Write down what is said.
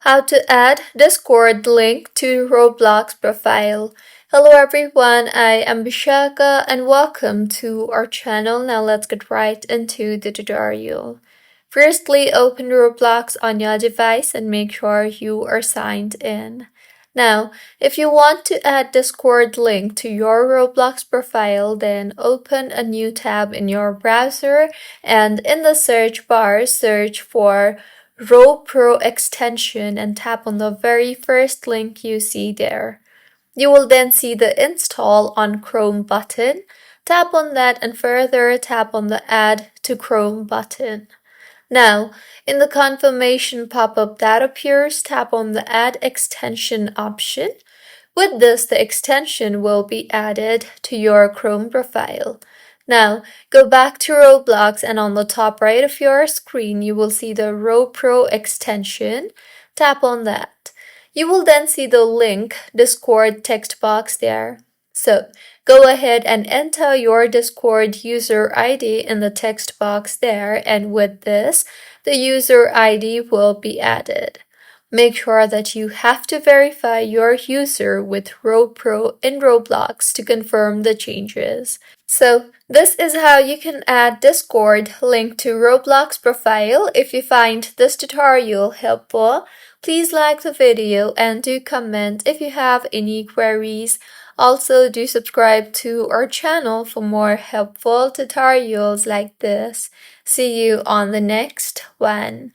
How to add Discord link to Roblox profile. Hello everyone, I am Bishaka and welcome to our channel. Now let's get right into the tutorial. Firstly, open Roblox on your device and make sure you are signed in. Now, if you want to add Discord link to your Roblox profile, then open a new tab in your browser and in the search bar, search for Pro extension and tap on the very first link you see there. You will then see the Install on Chrome button. Tap on that and further tap on the Add to Chrome button. Now, in the confirmation pop-up that appears, tap on the Add Extension option. With this, the extension will be added to your Chrome profile. Now, go back to Roblox and on the top right of your screen, you will see the Pro extension. Tap on that. You will then see the link Discord text box there. So, go ahead and enter your Discord user ID in the text box there, and with this, the user ID will be added. Make sure that you have to verify your user with Pro in Roblox to confirm the changes. So, this is how you can add Discord link to Roblox profile. If you find this tutorial helpful, please like the video and do comment if you have any queries. Also, do subscribe to our channel for more helpful tutorials like this. See you on the next one.